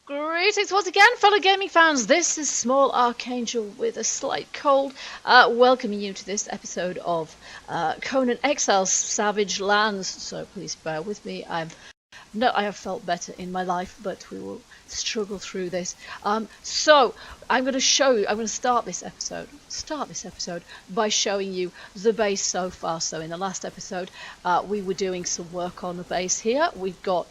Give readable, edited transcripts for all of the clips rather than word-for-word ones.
Greetings once again, fellow gaming fans. This is Small Archangel with a slight cold, welcoming you to this episode of Conan Exiles Savage Lands. So please bear with me. I have felt better in my life, but we will struggle through this. So I'm going to start this episode by showing you the base so far. So in the last episode, we were doing some work on the base here. We put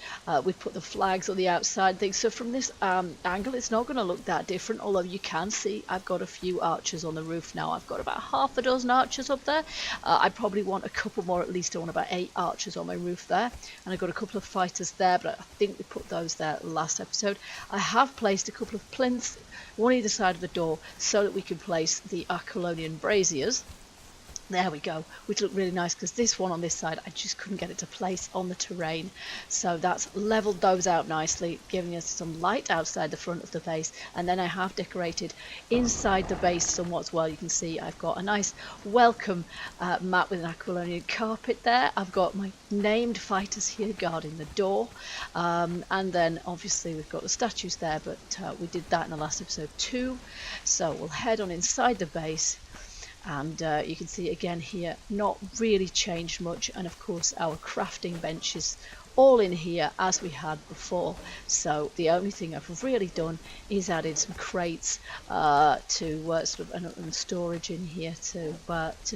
the flags on the outside thing. So from this angle, it's not going to look that different. Although you can see, I've got a few archers on the roof now. I've got about half a dozen archers up there. I probably want a couple more at least. I want about 8 archers on my roof there, and I've got a couple of fighters there. But I think we put those there last episode. I have placed a couple of plinths, one either side of the door, so that we can place the Aquilonian braziers. There we go, which look really nice because this one on this side, I just couldn't get it to place on the terrain. So that's leveled those out nicely, giving us some light outside the front of the base. And then I have decorated inside the base somewhat as well. You can see I've got a nice welcome mat with an Aquilonian carpet there. I've got my named fighters here guarding the door. And then obviously we've got the statues there, but we did that in the last episode too. So we'll head on inside the base. And you can see again here, not really changed much. And of course our crafting benches all in here as we had before. So the only thing I've really done is added some crates and storage in here to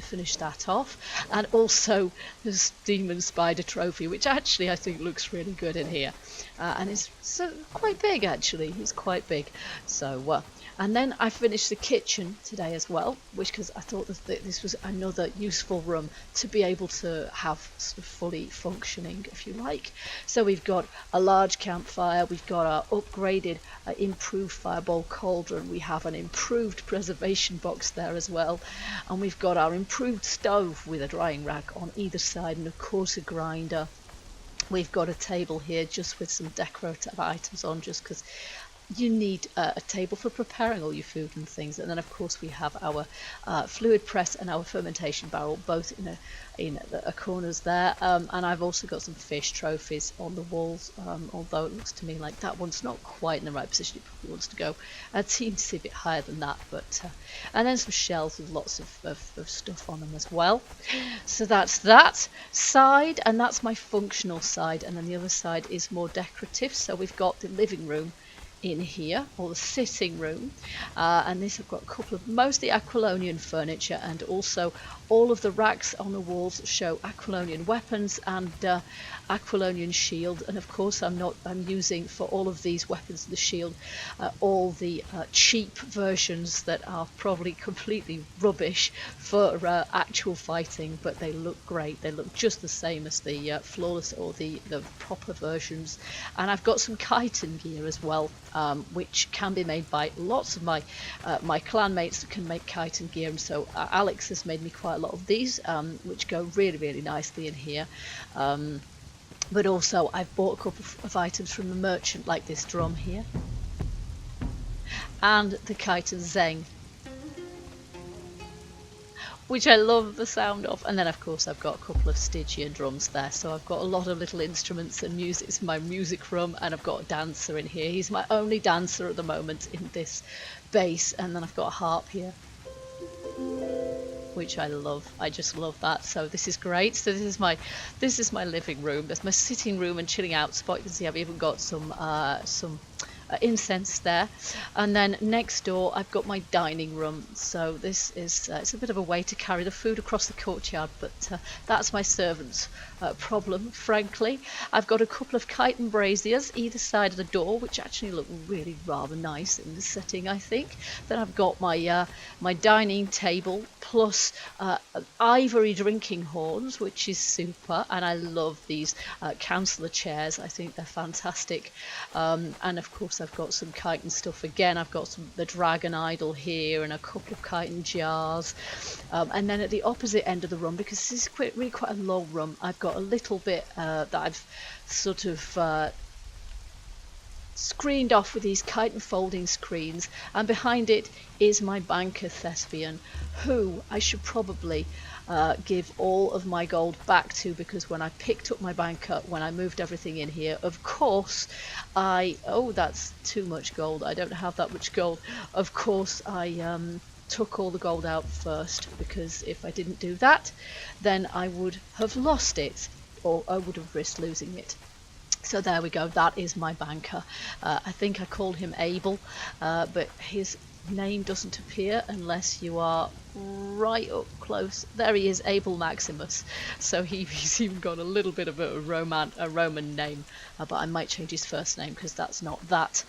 finish that off. And also this demon spider trophy, which actually I think looks really good in here. And it's quite big actually, it's quite big. So and then I finished the kitchen today as well, because I thought that this was another useful room to be able to have sort of fully functioning, if you like. So we've got a large campfire, we've got our upgraded, improved fireball cauldron, we have an improved preservation box there as well, and we've got our improved stove with a drying rack on either side, and of course a grinder. We've got a table here just with some decorative items on, just because you need a table for preparing all your food and things. And then of course we have our fluid press and our fermentation barrel, both in the corners there. And I've also got some fish trophies on the walls, although it looks to me like that one's not quite in the right position. It probably wants to go a teensy bit higher than that. But and then some shelves with lots of stuff on them as well. So that's that side, and that's my functional side. And then the other side is more decorative. So we've got the living room in here, or the sitting room, and this I've got a couple of mostly Aquilonian furniture, and also all of the racks on the walls show Aquilonian weapons and Aquilonian shield. And of course I'm using for all of these weapons and the shield all the cheap versions that are probably completely rubbish for actual fighting, but they look great. They look just the same as the flawless or the proper versions. And I've got some chitin gear as well, which can be made by lots of my clan mates that can make chitin gear. And so Alex has made me quite a lot of these, which go really, really nicely in here. But also I've bought a couple of items from the merchant, like this drum here, and the chitin zeng, which I love the sound of. And then of course I've got a couple of Stygian drums there, so I've got a lot of little instruments and music. It's my music room, and I've got a dancer in here. He's my only dancer at the moment in this base. And then I've got a harp here, which I love. I just love that. So this is great. So this is my living room. There's my sitting room and chilling out spot. You can see I've even got some incense there. And then next door I've got my dining room. So this is it's a bit of a way to carry the food across the courtyard, but that's my servant's problem, frankly. I've got a couple of chitin braziers either side of the door, which actually look really rather nice in this setting, I think. Then I've got my my dining table plus ivory drinking horns, which is super, and I love these councillor chairs. I think they're fantastic. And of course I've got some chitin stuff again. I've got the dragon idol here and a couple of chitin jars. And then at the opposite end of the room, because this is really quite a long room, I've got a little bit that I've sort of screened off with these chitin folding screens, and behind it is my banker thespian, who I should probably give all of my gold back to, because when I picked up my banker, when I moved everything in here, of course oh, that's too much gold. I don't have that much gold. Of course I took all the gold out first, because if I didn't do that, then I would have lost it, or I would have risked losing it. So there we go, that is my banker. I think I called him Abel, but his name doesn't appear unless you are right up close. There he is, Abel Maximus. So he's even got a little bit of a Roman name, but I might change his first name, because that's not that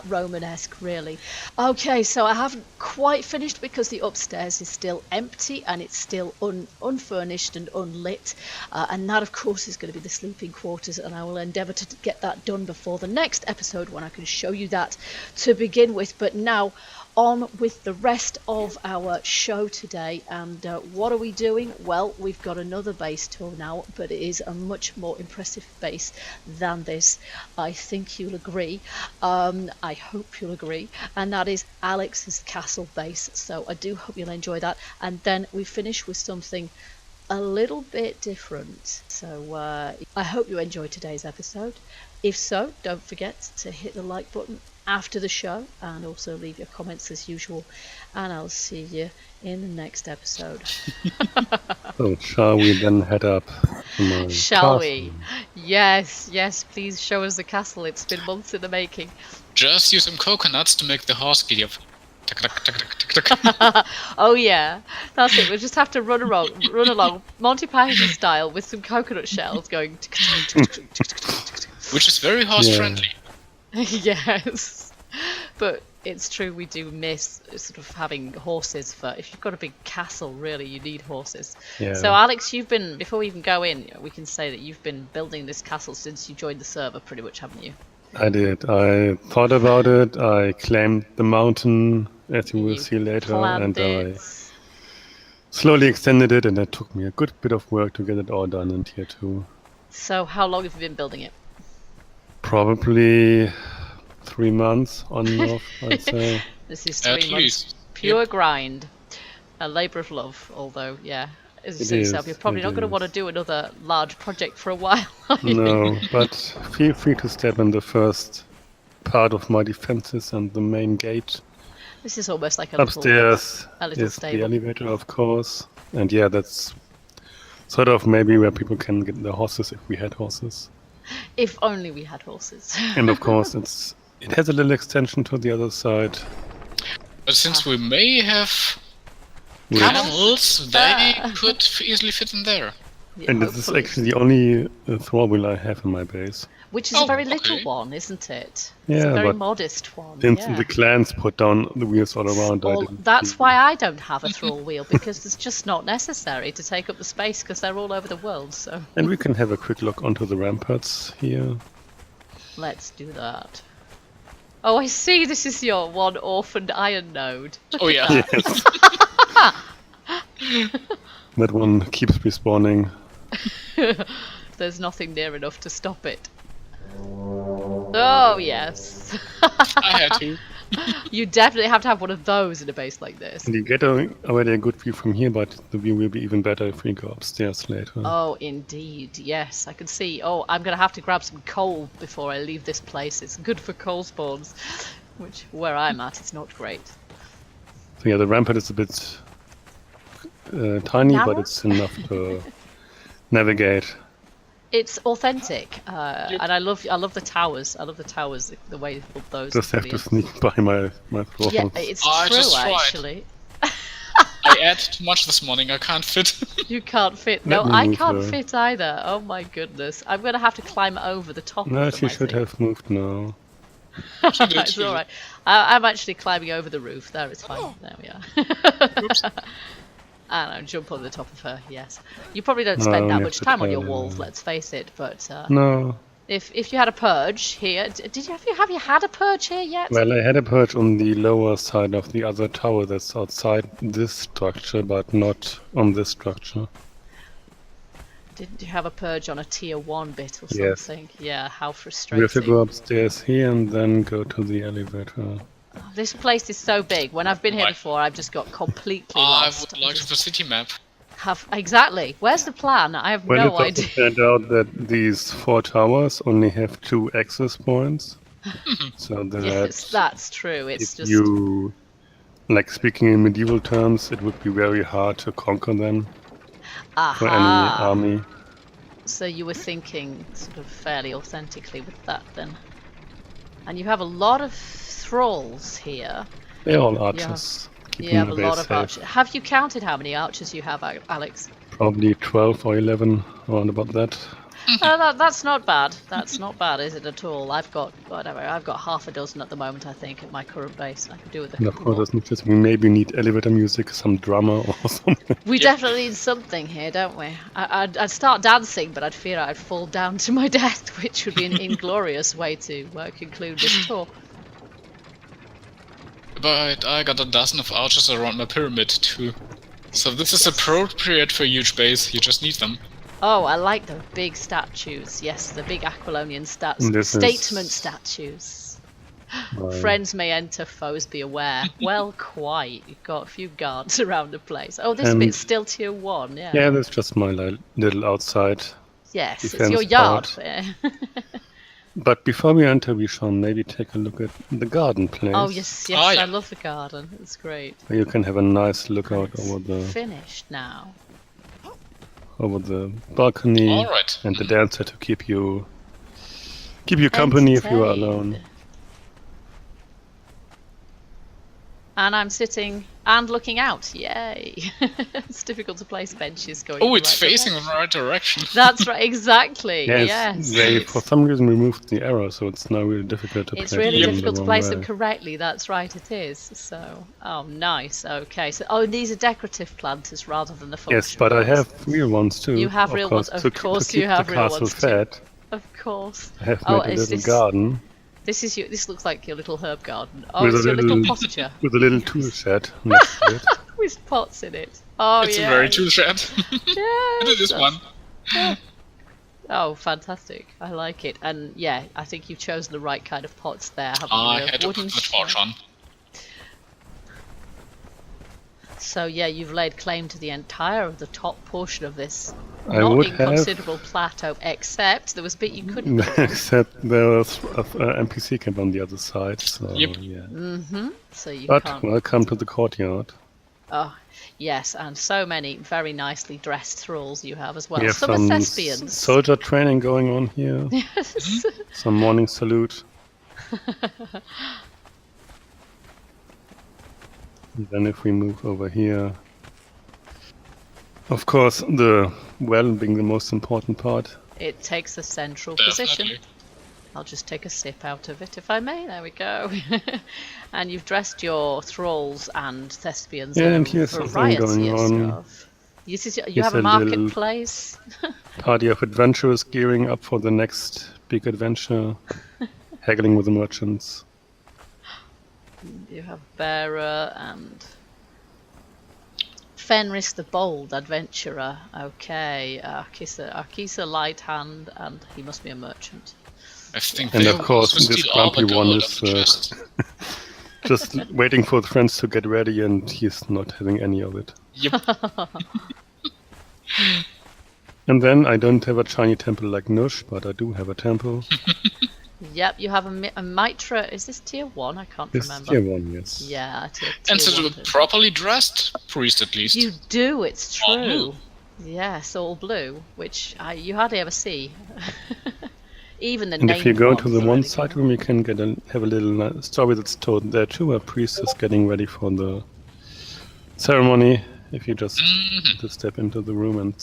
Romanesque really. Okay, so I haven't quite finished, because the upstairs is still empty and it's still unfurnished and unlit, and that of course is going to be the sleeping quarters, and I will endeavour to get that done before the next episode, when I can show you that to begin with. But now on with the rest of our show today. And what are we doing? Well, we've got another base tour now, but it is a much more impressive base than this. I think you'll agree. I hope you'll agree. And that is Alex's castle base. So I do hope you'll enjoy that. And then we finish with something a little bit different. So I hope you enjoyed today's episode. If so, don't forget to hit the like button after the show, and also leave your comments as usual, and I'll see you in the next episode. So shall we then head up to my Shall castle? we? Yes, please show us the castle. It's been months in the making. Just use some coconuts to make the horse giddy up. Tuck, tuck, tuck, tuck, tuck, tuck. Oh yeah, that's it. We'll just have to run along Monty Python style with some coconut shells going. Which is very horse friendly. Yes, but it's true, we do miss sort of having horses. For if you've got a big castle, really you need horses. Yeah. So Alex, you've been, before we even go in, we can say that you've been building this castle since you joined the server, pretty much, haven't you? I did. I thought about it. I claimed the mountain, as you will see later, and I slowly extended it, and it took me a good bit of work to get it all done in tier 2. So how long have you been building it? Probably 3 months on and off, I'd say. This is At 3 months least. pure Yep. grind, a labour of love. Although, yeah, as you It said yourself, is, you're probably it not going to is. want to do another large project for a while. Are you? No, but feel free to step in the first part of my defenses and the main gate. This is almost like a little Upstairs little is the stable. elevator, of course. And yeah, that's sort of maybe where people can get their horses if we had horses. If only we had horses. And of course, it has a little extension to the other side. But since we may have Yeah. animals, they could easily fit in there. Yeah, And this is hopefully. actually the only throw wheel I have in my base. Which is Oh, a very little okay. one, isn't it? It's Yeah, a very but modest one. Since Yeah. the clans put down the wheels all around, I Well, didn't that's see- why I don't have a thrall wheel, because it's just not necessary to take up the space, because they're all over the world. So And we can have a quick look onto the ramparts here. let's do that. Oh, I see. This is your one orphaned iron node. Look Oh at yeah. that. Yes. That one keeps respawning. There's nothing near enough to stop it. Oh yes. I had to. You definitely have to have one of those in a base like this. And you get already a good view from here, but the view will be even better if we go upstairs later. Oh, indeed. Yes, I can see. Oh, I'm going to have to grab some coal before I leave this place. It's good for coal spawns, which, where I'm at, it's not great. So yeah, the rampart is a bit tiny, Narrow? but it's enough to navigate. It's authentic, and I love the towers. I love the towers, the way they built those. Just have to Brilliant. sneak by my throws. Yeah, it's I true, just tried. actually. I ate too much this morning, I can't fit. You can't fit. Let No, me I move can't her. fit either. Oh my goodness. I'm going to have to climb over the top No, of them, she I should think. have moved now. She did It's too. alright. I'm actually climbing over the roof. There, it's fine. There we are. Oops. And I'll jump on the top of her, yes. You probably don't No, spend that you much have to time on your try, walls, let's face it, but No. if you had a purge here, have you had a purge here yet? Well, I had a perch on the lower side of the other tower that's outside this structure, but not on this structure. Didn't you have a purge on a tier 1 bit or Yes. something? Yeah, how We frustrating. have to go upstairs here and then go to the elevator. This place is so big. When I've been here Right. before, I've just got completely I lost. would like the city map. Exactly. Where's the plan? I have Well, no it also idea. turned out that these 4 towers only have 2 access points. So that Yes, that's true. It's if just you, like speaking in medieval terms, it would be very hard to conquer them for any aha. army. So you were thinking sort of fairly authentically with that then. And you have a lot of thralls here. They're all archers, You keeping have the a lot base of safe. archers. Have you counted how many archers you have, Alex? Probably 12 or 11, around about that. That's not bad. That's not bad, is it at all? I've got whatever. I've got half a dozen at the moment, I think, at my current base. I could do with a And of couple course, more. it's not just, we maybe need elevator music, some drummer or something. We definitely need something here, don't we? I'd start dancing, but I'd fear I'd fall down to my death, which would be an inglorious way to conclude this tour. But I got a dozen of archers around my pyramid too. So this is appropriate for a huge base, you just need them. Oh, I like the big statues. Yes, the big Aquilonian statement statues. Friends may enter, foes be aware. Well, quite. You've got a few guards around the place. Oh, this bit's still tier 1, yeah. Yeah, that's just my little outside. Yes, it's your yard. But before we enter, we shall maybe take a look at the garden place. Oh, yes, Oh, yeah. I love the garden. It's great. Where you can have a nice look out over the finished now. Over the balcony. All right. And the dancer to keep you company if you are alone. And I'm sitting and looking out. Yay! It's difficult to place benches going. Oh, it's facing in the right direction. That's right, exactly. Yes. They for some reason removed the arrow, so it's now really difficult to place them. It's really difficult to place them correctly. That's right, it is. So, oh, nice. Okay. So, these are decorative planters rather than the functional. Yes, but I have real ones too. You have real ones. Of course, you have real ones too. Of course. I have made a little garden. This looks like your little herb garden. Oh, it's your little potager. With a little tool shed next to it. With pots in it. Oh, it's a very tool shed. Yeah. It is one. Oh, fantastic. I like it. And yeah, I think you've chosen the right kind of pots there, haven't you? I had to put the torch on. So yeah, you've laid claim to the entire of the top portion of this inconsiderable plateau, except there was a bit you couldn't. Except there was an NPC camp on the other side. So yep. Yeah. So you can't. Welcome to the courtyard. Oh, yes, and so many very nicely dressed thralls you have as well. We have some thespians. Soldier training going on here. Yes. Some morning salute. And then if we move over here, of course, the well being the most important part. It takes a central Definitely. position. I'll just take a sip out of it if I may. There we go. And you've dressed your thralls and thespians. Yeah, and here's something going on. You have a marketplace. Party of adventurers gearing up for the next big adventure, haggling with the merchants. You have Bearer and Fenris the Bold Adventurer. Okay, Arkisa Light Hand, and he must be a merchant. I think and of course, this grumpy one is just waiting for the friends to get ready, and he's not having any of it. Yep. And then I don't have a shiny temple like Nush, but I do have a temple. Yep, you have a Mitra. Is this tier 1? I can't remember. Tier 1, yes. Yeah, tier and so one, a properly dressed priest, at least. You do, it's true. All blue. Yes, all blue, which you hardly ever see. Even the and if you go to the one really side room, you can have a little story that's told there too. A priest is getting ready for the ceremony. If you just step into the room and.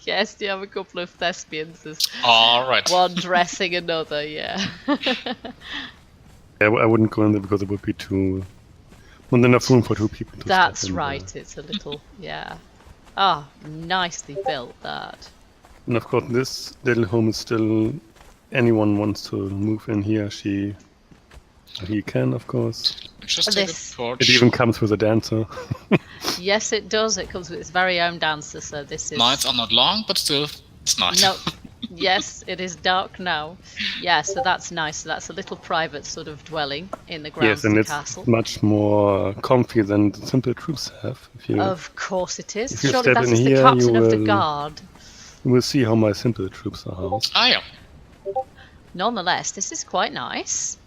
Yes, you have a couple of thespians. All right. One dressing another, yeah. I wouldn't go in there because it would be not enough room for 2 people to That's step in right, there. it's a little, yeah. Ah, nicely built, that. And of course, this little home is still, anyone wants to move in here, he can, of course. Just take a torch. It even comes with a dancer. Yes, it does. It comes with its very own dancer, so this is... Nights are not long, but still, it's nice. No, Yes, it is dark now. Yeah, so that's nice. So that's a little private sort of dwelling in the grounds Yes, of and the it's castle. much more comfy than the simple troops have. Of course it is. if you Surely step that in is the here, captain of the guard. you will see how my simple troops are housed. Ah, yeah. Nonetheless, this is quite nice.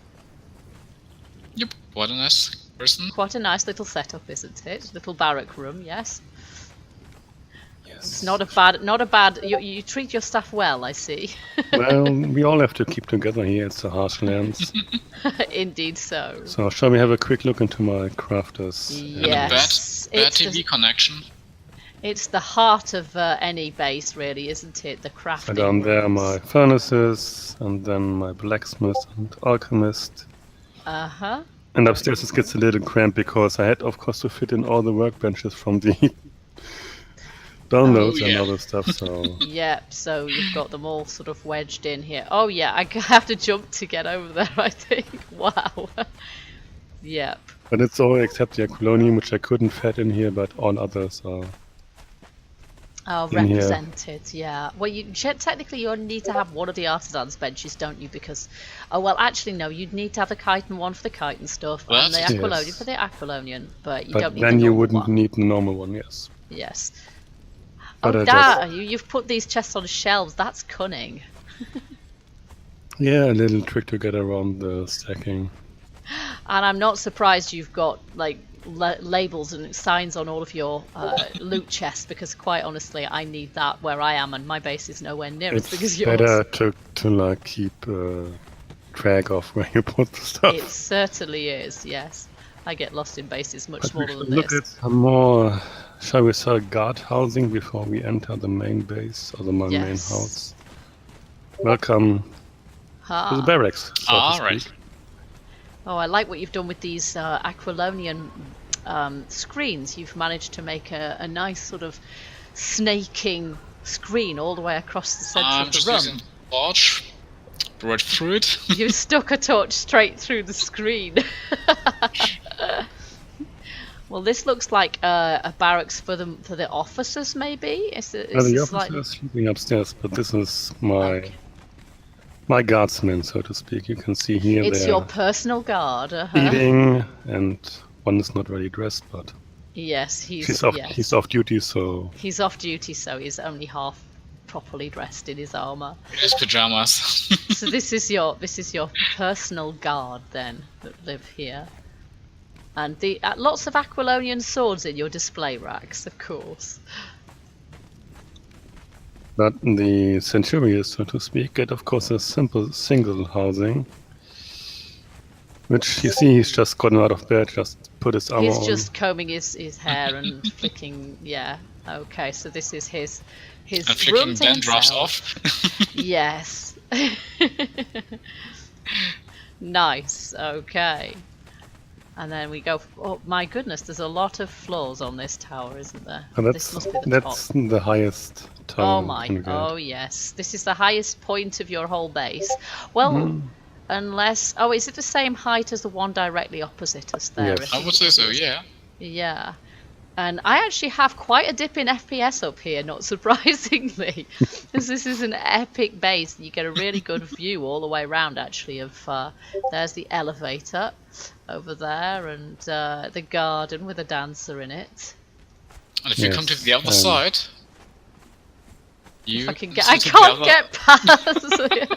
Yep. What a nice person. Quite a nice little setup, isn't it? Little barrack room, yes. Yes. It's not a bad. You treat your staff well, I see. Well, we all have to keep together here. It's the Harshlands. Indeed so. So shall we have a quick look into my crafters? Yes. Bad It's TV connection. It's the heart of any base, really, isn't it? The crafting. And down there, rooms. my furnaces, and then my blacksmith and alchemist. Uh-huh. And upstairs it gets a little cramped because I had, of course, to fit in all the workbenches from the downloads and other stuff. So Yep, so you've got them all sort of wedged in here. Oh yeah, I have to jump to get over there, I think. Wow. Yep. But it's all except the Aquilonium, which I couldn't fit in here, but all others are. Oh, in here. represented, yeah. Well, technically you only need to have one of the artisans' benches, don't you? Because, oh well, actually no, you'd need to have the chitin one for the chitin stuff, Well, and the yes. Aquilonian for the Aquilonian, but you But don't need then the you normal wouldn't one. need the normal one, yes. Yes. But Oh, I that you've put these chests on shelves. That's cunning. Yeah, a little trick to get around the stacking. And I'm not surprised you've got like labels and signs on all of your loot chests, because quite honestly, I need that where I am, and my base is nowhere near as big as It's yours. better to like keep track of where you put the stuff. It certainly is. Yes, I get lost in bases much But we smaller should than look this. at some more, shall we say, guard housing before we enter the main base or the main Yes. house. Welcome to the barracks, so to speak. Right. Oh, I like what you've done with these Aquilonian screens. You've managed to make a nice sort of snaking screen all the way across the centre I'm of just the room. using the torch right through it. You stuck a torch straight through the screen. Well, this looks like a barracks for the officers, maybe. Is The this officer is sleeping upstairs, but this is my guardsmen, so to speak. You can see here It's they're your personal guard. eating, and one is not really dressed, but Yes, he's off duty, so he's off duty, so he's only half properly dressed in his armor. In his pajamas. So this is your personal guard then that live here, and the lots of Aquilonian swords in your display racks, of course. but the centurions, so to speak, get of course a simple single housing. Which you see, he's just gotten out of bed, just put his armor on. He's just combing his hair and flicking. Yeah. Okay. So this is his and room flicking to dandruffs himself. off. Yes. Nice. Okay. And then we go. Oh my goodness! There's a lot of floors on this tower, isn't there? And This must be the that's top. the highest tower. Oh my! you can get. Oh yes. This is the highest point of your whole base. Well, unless is it the same height as the one directly opposite us there? Yes. I would say so, yeah. Yeah. And I actually have quite a dip in FPS up here, not surprisingly, because this is an epic base. You get a really good view all the way around, actually, of there's the elevator over there, and the garden with a dancer in it. And if you come to the other side, you I can can't get past. I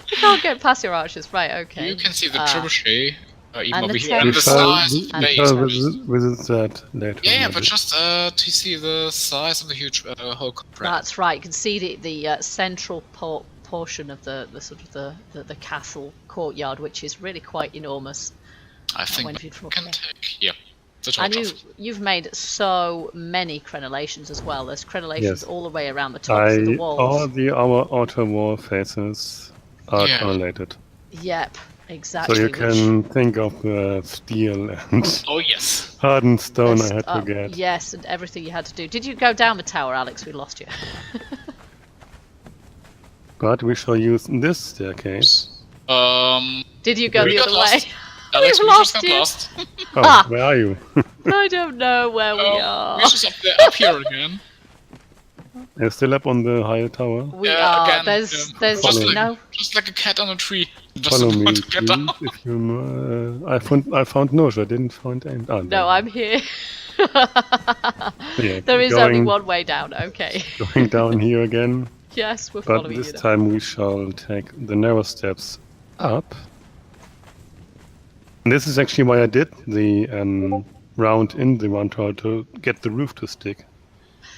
can't get past your archers, right? Okay. You can see the trebuchet, even and over the here, and the temple. size of the And base. Visit that later. Yeah, but maybe. just to see the size of the huge whole complex. That's right. You can see the central portion of the sort of the castle courtyard, which is really quite enormous. I think when we viewed from can up take, yeah, the And torch off. you've made so many crenellations as well. There's crenellations Yes. all the way around the tops of the walls. Our outer wall faces are Yeah. correlated. Yep, exactly. So you which- can think of the steel and Oh yes. hardened stone I there's- had to get. Yes, and everything you had to do. Did you go down the tower, Alex? We lost you. But we shall use this staircase. Did you go We the got other lost. way? Alex, We've we just lost got you. lost. Oh, Ah! where are you? I don't know where we Oh, are. we're just up here again. Are you still up on the higher tower? We are. Again, There's just like a cat on a tree. Follow Doesn't me, want to get down. please, if you know. I found Nosh, I didn't find any. Oh, No, I'm here. Yeah, There is only going- one way down. Okay. Going down here again. Yes, we're But following this you. Now. time we shall take the narrow steps up. And this is actually why I did the round in the one tower to get the roof to stick.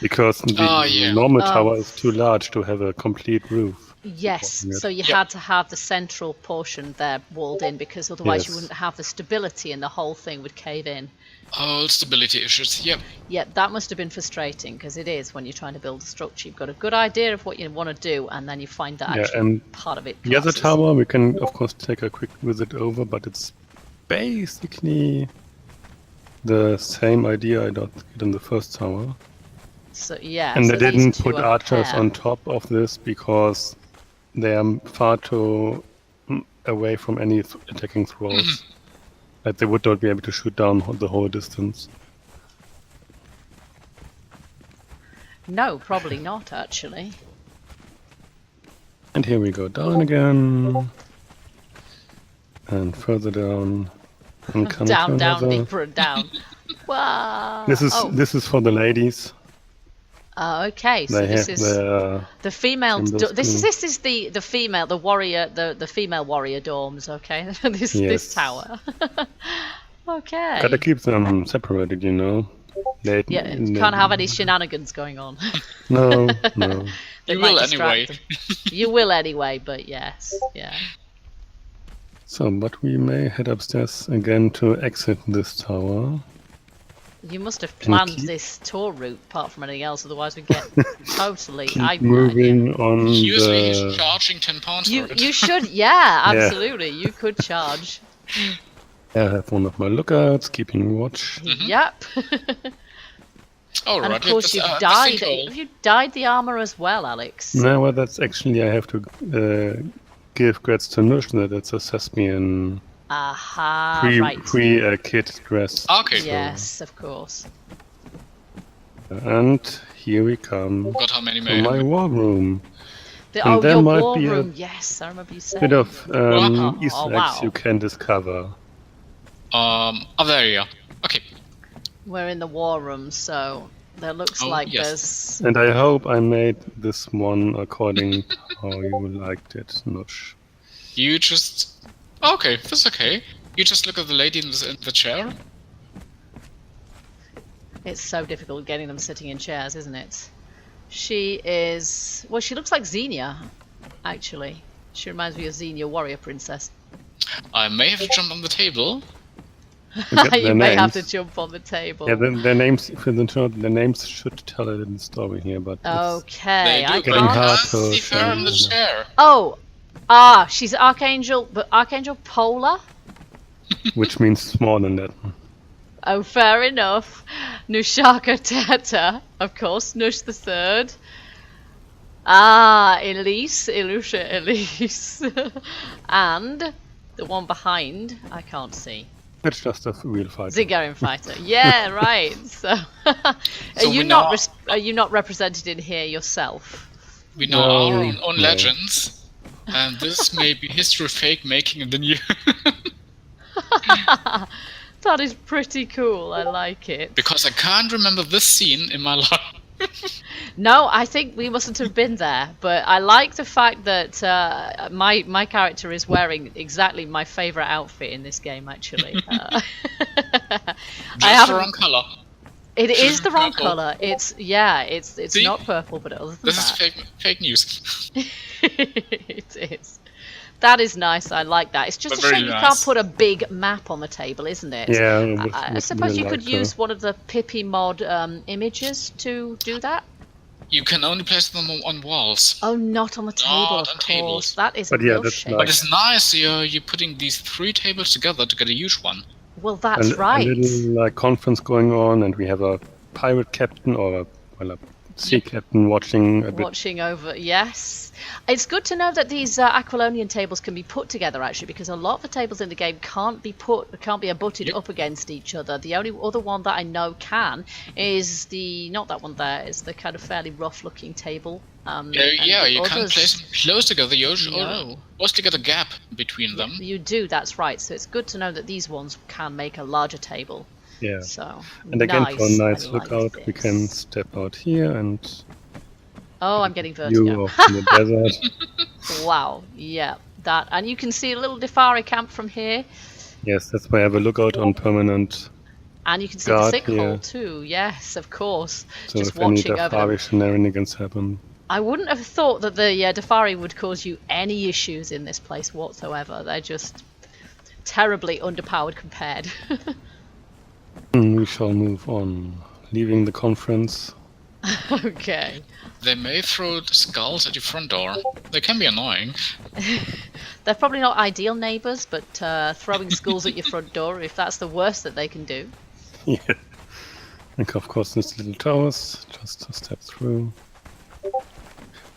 Because the normal tower is too large to have a complete roof. Yes, so you had to have the central portion there walled in because otherwise you wouldn't have the stability and the whole thing would cave in. Oh, stability issues, yep. Yeah, that must have been frustrating because it is when you're trying to build a structure. You've got a good idea of what you want to do and then you find that actually part of it The other collapses. tower we can of course take a quick visit over, but it's basically the same idea I got in the first tower. So yeah, And so they didn't these two put are archers pair. on top of this because they are far too away from any attacking throws. That they would not be able to shoot down the whole distance. No, probably not actually. And here we go down again. And further down. And come to Down, another. deeper and down. Wow. This is for the ladies. Okay, so They this have is their the female. symbols This is the female, the warrior, the female warrior dorms. Okay, this Yes. tower. Okay. Gotta keep them separated, you know. Yeah, can't have any shenanigans going on. No, no. They You might will distract anyway. them. You will anyway, but yes, yeah. So, but we may head upstairs again to exit this tower. You must have planned keep- this tour route, apart from anything else. Otherwise, we get totally. Keep moving on Usually he's the... charging £10 You for it. you should, yeah, absolutely. You could charge. I have one of my lookouts, keeping watch. Yep. Oh, And right. of course, this, you've the dyed. sinkhole. Have you dyed the armor as well, Alex? No, well, that's actually, I have to give grades to Nush that it's a Thespian Aha, right. kit dress. Okay. Yes, of course. And here we come Got how many to my men? war room. The, And there your might war be a room. Yes, I remember you saying. Bit of Wow. Easter eggs wow. you can discover. Oh, there you are. Okay. We're in the war room, so there looks Oh, like yes. there's. And I hope I made this one according to how you liked it, Nush. You just... Okay, that's okay. You just look at the lady in the chair. It's so difficult getting them sitting in chairs, isn't it? She is. Well, she looks like Xenia, actually. She reminds me of Xenia, warrior princess. I may have to jump on the table. Get You their may have to names. jump on the table. Yeah, their names, if it's not, their names should tell it in the story here, but Okay, I Getting can't. hard can't to see her in the find. chair. Oh, she's Archangel, but Archangel Polar. which means more than that. Oh, fair enough. Nushaka Teta, of course, Nush the Third. Ilusha Elise. And the one behind, I can't see. It's just a real fight. Zigarin Fighter. Yeah, right. So, are So you we not know- are you not represented in here yourself? We know No, our own no. legends. And this may be history fake making in the new... That is pretty cool. I like it. because I can't remember this scene in my life. No, I think we mustn't have been there, but I like the fact that my character is wearing exactly my favourite outfit in this game. Actually, I Just the haven't. wrong color. It is the wrong Purple. colour. It's See? not purple, but other than This is that, fake news. it is. That is nice. I like that. It's just But a very shame you nice. can't put a big map on the table, isn't it? Yeah, I suppose you could use one of the Pippi mod images to do that. You can only place them on walls. Oh, not on the table, Not of on course. tables. That is But a yeah, real that's shame. like- But it's nice you're putting these 3 tables together to get a huge one. Well, that's a right. little conference going on, and we have a pirate captain or a sea captain watching a bit. Watching over, yes. It's good to know that these Aquilonian tables can be put together, actually, because a lot of the tables in the game can't be abutted up against each other. The only other one that I know can is not that one there, is the kind of fairly rough-looking table. You can't place them close together. You mostly get a gap between them. You do, that's right. So it's good to know that these ones can make a larger table. Yeah. So, and again, nice. for a night's like lookout, this. we can step out here and... Oh, I'm getting vertigo. View of the desert. Wow, yeah. That, and you can see a little Defari camp from here. Yes, that's why I have a lookout on permanent. And you can see the sinkhole too, yes, of course. So just if any watching over them. Defari shenanigans happen. I wouldn't have thought that the Defari would cause you any issues in this place whatsoever. They're just terribly underpowered compared. We shall move on. Leaving the conference. Okay. They may throw skulls at your front door. They can be annoying. They're probably not ideal neighbours, but throwing skulls at your front door, if that's the worst that they can do. Yeah. And of course, this little towers, just to step through.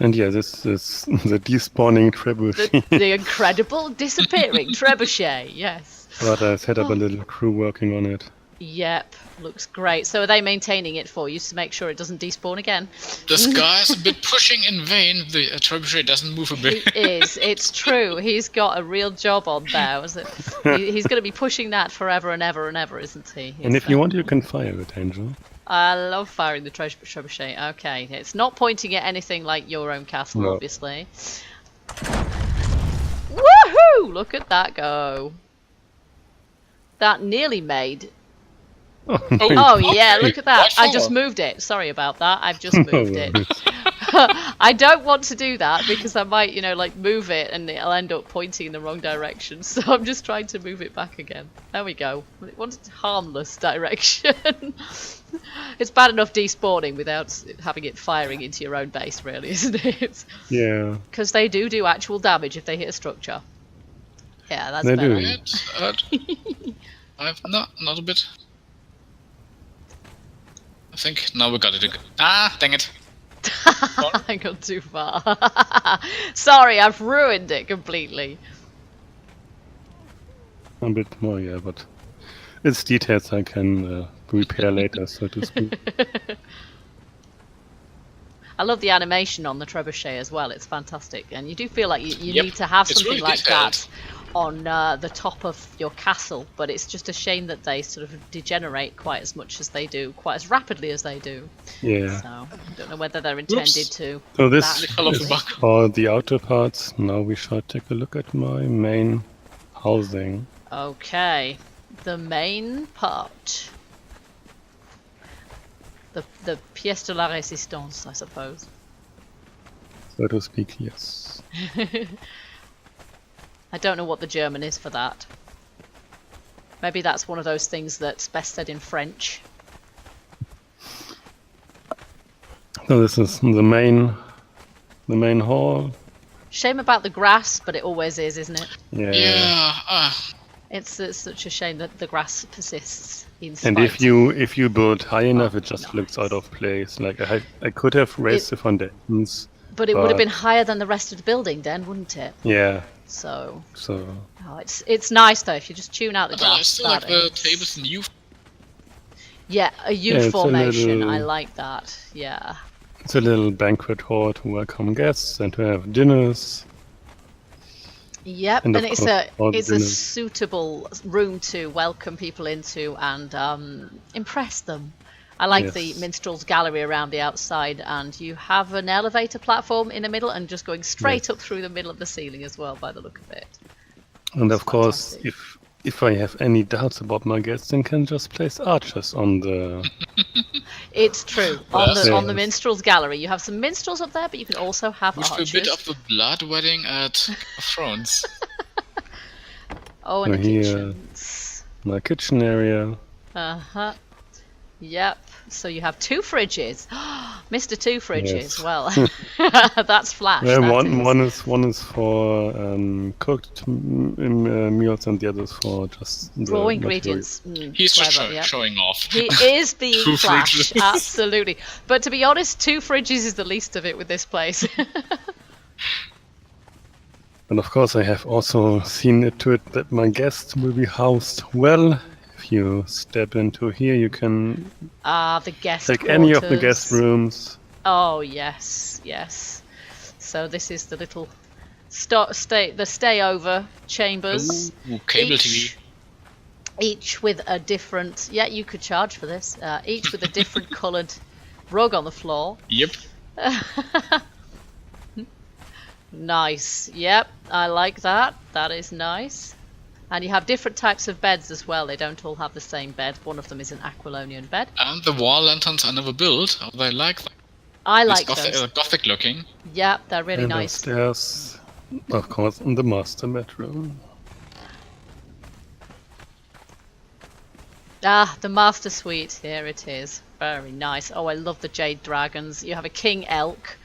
And yeah, this is the despawning trebuchet. The incredible disappearing trebuchet, yes. But I set up a little crew working on it. Yep, looks great. So are they maintaining it for you to make sure it doesn't despawn again? This guy's a bit pushing in vain. The trebuchet doesn't move a bit. He is. It's true. He's got a real job on there. He's going to be pushing that forever and ever and ever, isn't he? And if you want, you can fire it, Angel. I love firing the trebuchet. Okay, it's not pointing at anything like your own castle, obviously. Woohoo! Look at that go. That nearly made... Oh yeah, look at that. I just moved it. Sorry about that. I've just moved it. I don't want to do that because I might, like move it and it'll end up pointing in the wrong direction. So I'm just trying to move it back again. There we go. It wanted harmless direction. It's bad enough despawning without having it firing into your own base, really, isn't it? Yeah. Because they do actual damage if they hit a structure. Yeah, that's they better. Do. I've not a bit. I think now we got it. Dang it. I got too far. Sorry, I've ruined it completely. A bit more, yeah, but it's details I can repair later, so to speak. I love the animation on the trebuchet as well. It's fantastic, and you do feel like you need to have something really like that on the top of your castle, but it's just a shame that they sort of degenerate quite as much as they do, quite as rapidly as they do. Yeah. So I don't know whether they're intended to. So this is for the outer parts. Now we shall take a look at my main housing. Okay, the main part. The pièce de la résistance, I suppose. So to speak, yes. I don't know what the German is for that. Maybe that's one of those things that's best said in French. So this is the main hall. Shame about the grass, but it always is, isn't it? Yeah. Yeah. It's such a shame that the grass persists in spite. And if you build high enough, it just looks out of place. Like I could have raised the foundations. But it would have been higher than the rest of the building then, wouldn't it? Yeah. So. Oh, it's nice though if you just tune out the grass. I still like the tables in U. Yeah, a U formation. I like that. Yeah. It's a little banquet hall to welcome guests and to have dinners. Yep, and it's a suitable room to welcome people into and impress them. I like the minstrel's gallery around the outside, and you have an elevator platform in the middle and just going straight up through the middle of the ceiling as well, by the look of it. And of course, if I have any doubts about my guests, then can just place archers on the... It's true. On the minstrel's gallery, you have some minstrels up there, but you can also have archers. With a bit of the blood wedding at Thrones. Oh, and the kitchen. My kitchen area. Yep. So you have 2 fridges. Mr. Two Fridges, Yes. well, that's Flash. Yeah, that one is. one is for cooked meals, and the other is for just the Raw material. ingredients. He's just Clever, yeah. showing off. He is being Two Flash, fridges. absolutely. But to be honest, 2 fridges is the least of it with this place. And of course, I have also seen it to it that my guests will be housed well. If you step into here, you can The guest take quarters. any of the guest rooms. Oh yes, yes. So this is the little stay over chambers. Ooh, cable TV. Each with a different. Yeah, you could charge for this. Each with a different coloured rug on the floor. Yep. Nice. Yep, I like that. That is nice. And you have different types of beds as well. They don't all have the same bed. One of them is an Aquilonian bed. And the wall lanterns I never built. I like them. I like It's those. gothic looking. Yep, they're really And nice. upstairs, of course, in the master bedroom. The master suite. Here it is. Very nice. Oh, I love the jade dragons. You have a king elk.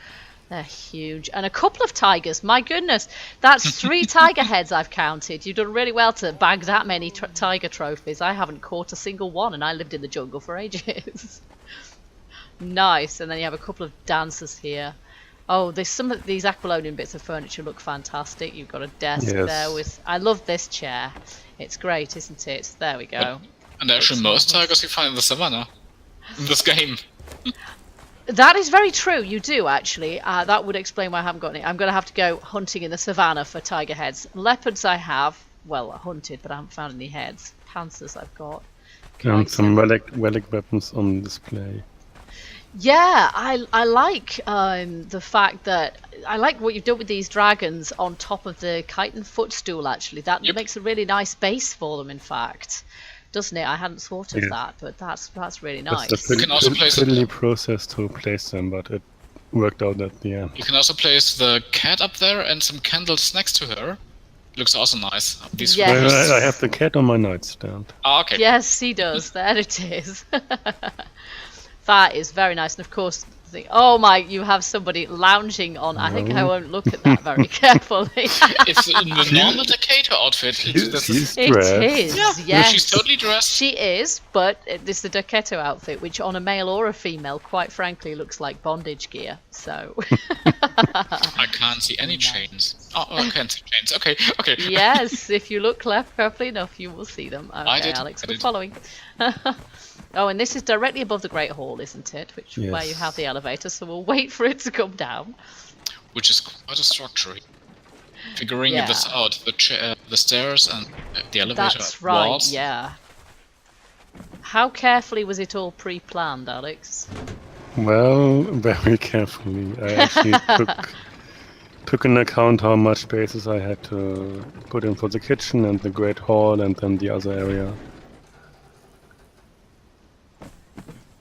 They're huge. And a couple of tigers. My goodness. That's 3 tiger heads I've counted. You've done really well to bag that many tiger trophies. I haven't caught a single one, and I lived in the jungle for ages. Nice. And then you have a couple of dancers here. Oh, there's some of these Aquilonian bits of furniture look fantastic. You've got a desk there with... I love this chair. It's great, isn't it? There we go. And actually, most tigers you find in the savannah in this game. That is very true. You do, actually. That would explain why I haven't got any. I'm going to have to go hunting in the savannah for tiger heads. Leopards I have, well, hunted, but I haven't found any heads. Panthers I've got. And some relic weapons on display. Yeah, I like the fact that I like what you've done with these dragons on top of the chitin footstool. Actually, that makes a really nice base for them. In fact, doesn't it? I hadn't thought of that, but that's really nice. It's a You can also place fiddly process to place them, but it worked out at the end. You can also place the cat up there and some candles next to her. Looks also nice. These Yes. I have the cat on my nightstand. Ah, okay. Yes, he does. There it is. That is very nice, and of course, oh my, you have somebody lounging on. I think I won't look at that very carefully. It's in the normal Decatur outfit. She's It dressed. is, Yeah, yes. she's totally dressed. She is, but it's the Deketo outfit, which on a male or a female, quite frankly, looks like bondage gear. So. I can't see any chains. Oh, I can't see chains. Okay, okay. Yes, if you look carefully enough, you will see them. Okay, I did, Alex, I we're did. following. Oh, and this is directly above the Great Hall, isn't it? Which where you Yes. have the elevator, so we'll wait for it to come down. Which is quite a structure. Figuring Yeah. this out, the stairs and the elevator That's right, walls. yeah. How carefully was it all pre-planned, Alex? Well, very carefully. I actually took into account how much spaces I had to put in for the kitchen and the Great Hall and then the other area.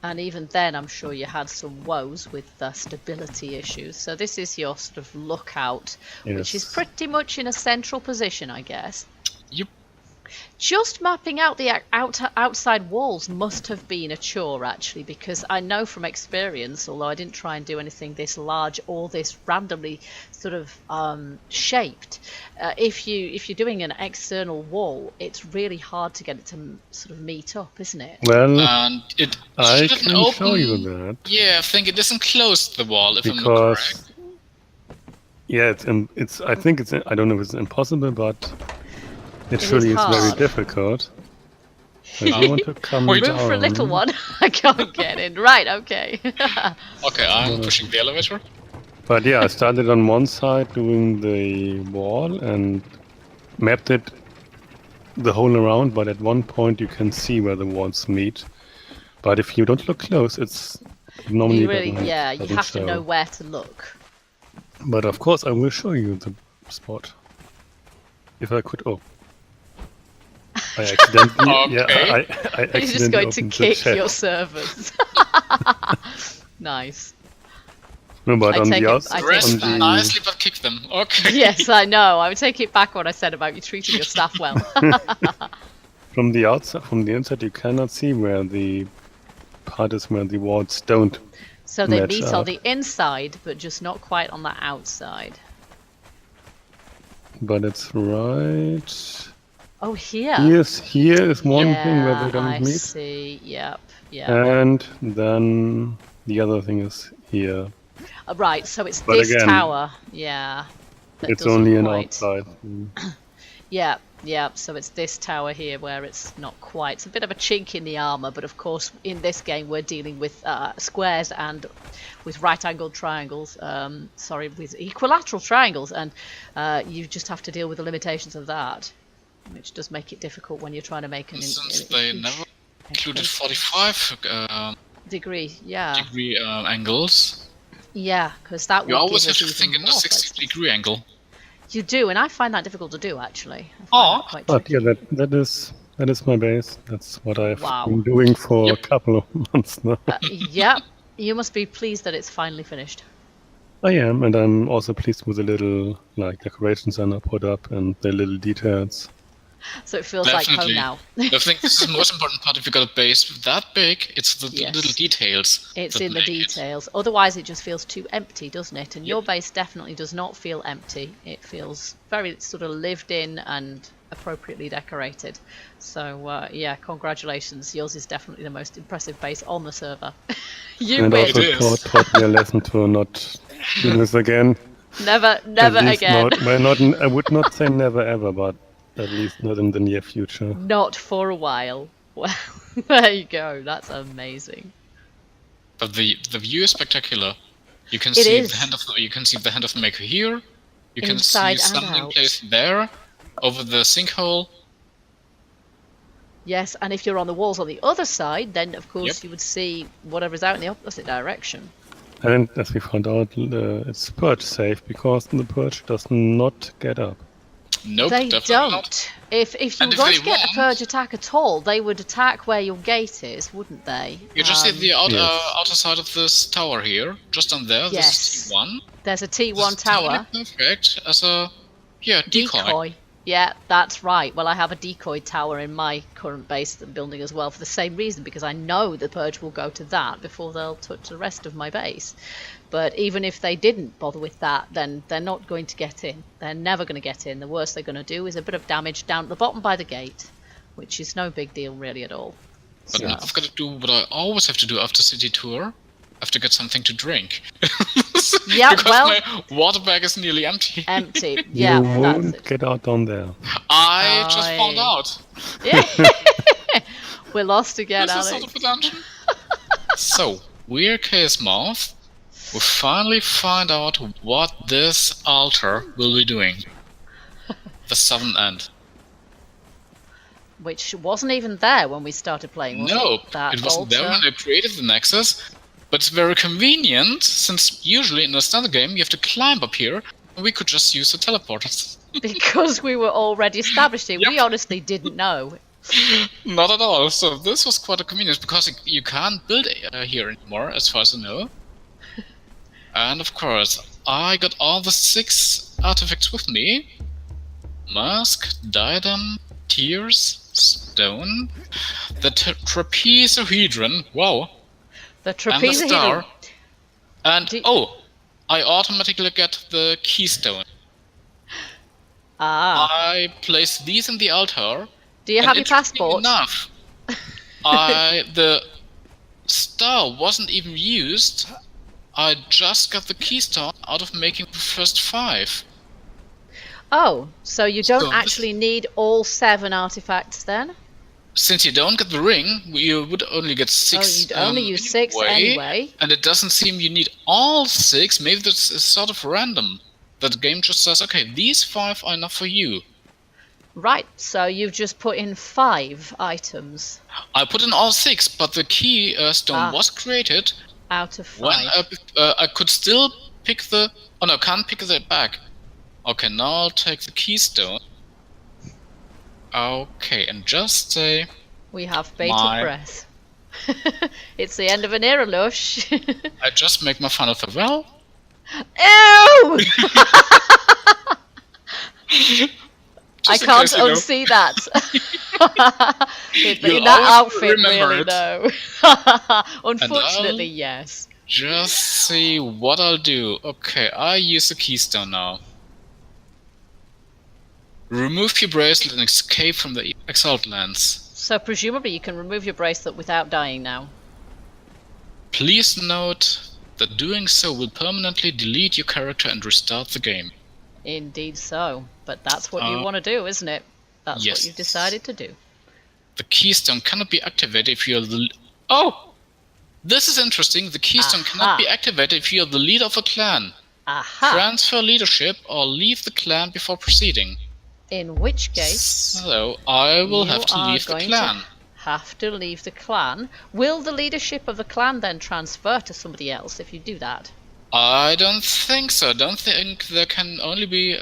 And even then, I'm sure you had some woes with stability issues. So this is your sort of lookout, which is Yes. pretty much in a central position, I guess. Yep. Just mapping out the outside walls must have been a chore, actually, because I know from experience, although I didn't try and do anything this large or this randomly sort of shaped, if you're doing an external wall, it's really hard to get it to sort of meet up, isn't it? Well, And it I shouldn't can open. show you that. Yeah, I think it isn't close to the wall, if I'm not Because correct. yeah, it's I think it's I don't know if it's impossible, but it is surely is very hard. difficult. So if you want to come Wait. Room for a little down- one. I can't get in. Right, okay. Okay, I'm pushing the elevator. But yeah, I started on one side doing the wall and mapped it the whole around, but at one point you can see where the walls meet. But if you don't look close, it's normally You really, doesn't- yeah, you doesn't have to show. know where to look. But of course, I will show you the spot. If I could. Oh. I accidentally. Okay. Yeah, I You're accidentally just going to opened the kick chat. your servers. Nice. No, but I on take the it- outside. I take Dress it back. nicely, but kick them. Okay. Yes, I know. I would take it back what I said about you treating your staff well. From the outside, from the inside, you cannot see where the part is where the walls don't So they match meet up. on the inside, but just not quite on the outside. But it's right. Oh, here. Here is one thing where they don't I meet. see. Yep. And then the other thing is here. Right, so it's But this again, tower. Yeah. That it's doesn't only an quite. outside. Yeah, yeah, so it's this tower here where it's not quite. It's a bit of a chink in the armour, but of course in this game we're dealing with squares and with right-angled triangles, with equilateral triangles, and you just have to deal with the limitations of that, which does make it difficult when you're trying to make an Since they never included 45 degree angles, yeah, because that you would always give have us to think even in a more 60-degree angle. You do, and I find that difficult to do actually. I find that quite But tricky. yeah, that is my base. That's what I've Wow. been doing for a couple of months now. Yep, you must be pleased that it's finally finished. I am, and I'm also pleased with the little decorations I put up and the little details. So it feels Definitely. like home now. I think this is the most important part. If you got a base that big, it's the little details. It's in the details. Otherwise, it just feels too empty, doesn't it? And your base definitely does not feel empty. It feels very sort of lived in and appropriately decorated. So yeah, congratulations. Yours is definitely the most impressive base on the server. You and win. it also taught me a lesson to not do this again. Never again. I would not say never ever, but at least not in the near future. Not for a while. Well, there you go. That's amazing. But the view is spectacular. You can see the hand of the maker here. You can see something placed there, over the sinkhole. Yes, and if you're on the walls on the other side, then of course you would see whatever's out in the opposite direction. And as we found out, it's perch safe because the perch does not get up. Nope, they don't. Not. If you were going to get a purge attack at all, they would attack where your gate is, wouldn't they? You just see the outer side of this tower here, just on there. Yes. This is T1. There's a T1 tower. Totally perfect as a decoy. Yeah, that's right. Well, I have a decoy tower in my current base that I'm building as well for the same reason, because I know the purge will go to that before they'll touch the rest of my base. But even if they didn't bother with that, then they're not going to get in. They're never going to get in. The worst they're going to do is a bit of damage down at the bottom by the gate, which is no big deal really at all. But now I've got to do what I always have to do after city tour. I have to get something to drink. Yeah, because well, my water bag is nearly empty. Empty. Yeah, you won't get out down there. I just found out. Yeah. We're lost again, This is Alex. sort of a dungeon. So, we're Chaos Mouth. We finally find out what this altar will be doing. The southern end. Which wasn't even there when we started playing, was no, it? That it wasn't altar? there when I created the Nexus. But it's very convenient, since usually in a standard game you have to climb up here, and we could just use the teleporters. Because we were already established here. Yep. We honestly didn't know. Not at all. So this was quite a convenience, because you can't build here anymore, as far as I know. And of course, I got all the 6 artifacts with me. Mask, diadem, tears, stone, the trapezohedron, wow. The And the trapezohedron. star. And I automatically get the keystone. I place these in the altar. Do you have your passport? Enough. The star wasn't even used. I just got the keystone out of making the first 5. Oh, so you don't actually need all 7 artifacts then? Since you don't get the ring, you would only get 6. Oh, you'd only use 6 anyway. And it doesn't seem you need all 6. Maybe that's sort of random. That the game just says, okay, these 5 are enough for you. Right, so you've just put in 5 items. I put in all 6, but the key stone was created. Out of 5. When I could still pick the... Oh no, can't pick it back. Okay, now I'll take the keystone. Okay, and just say... We have bated breath. It's the end of an era, Lush. I just make my final farewell. Ew! I can't unsee that. In that outfit, really, no. Unfortunately, yes. Just see what I'll do. Okay, I use the keystone now. Remove your bracelet and escape from the exiled lands. So presumably you can remove your bracelet without dying now. Please note that doing so will permanently delete your character and restart the game. Indeed so. But that's what you want to do, isn't it? That's yes. what you've decided to do. The keystone cannot be activated if you're the... Oh! This is interesting. The keystone cannot be activated if you're the leader of a clan. Aha! Transfer leadership or leave the clan before proceeding. In which case... So, I will have to leave the clan. Have to leave the clan. Will the leadership of the clan then transfer to somebody else if you do that? I don't think so. I don't think there can only be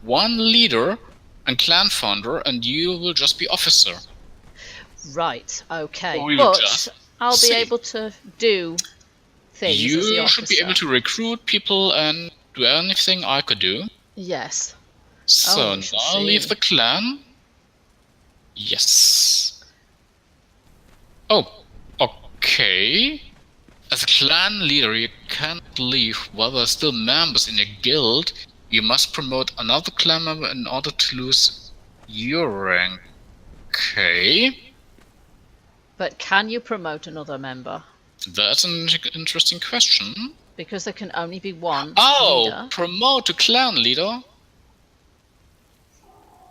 one leader and clan founder, and you will just be officer. Right, okay. But I'll be able to do things you as the officer. should be able to recruit people and do anything I could do. Yes. So now leave the clan. Yes. Oh, okay. As a clan leader, you can't leave while there are still members in your guild. You must promote another clan member in order to lose your rank. Okay. But can you promote another member? That's an interesting question. Because there can only be one leader. Promote to clan leader.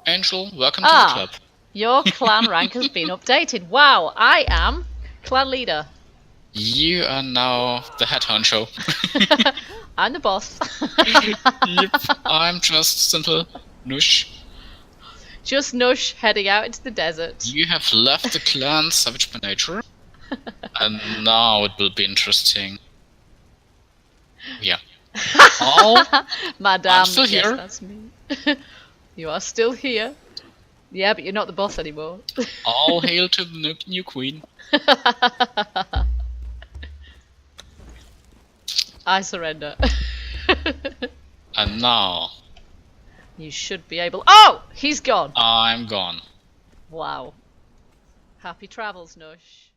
Angel, welcome to the club. Your clan rank has been updated. Wow, I am clan leader. You are now the head honcho. I'm the boss. Yep, I'm just simple Nush. Just Nush heading out into the desert. You have left the clan savage by nature. And now it will be interesting. Yeah. Madame, I'm still here. Yes, that's me. You are still here. Yeah, but you're not the boss anymore. All hail to the new queen. I surrender. And now... You should be able... Oh! He's gone! I'm gone. Wow. Happy travels, Nush.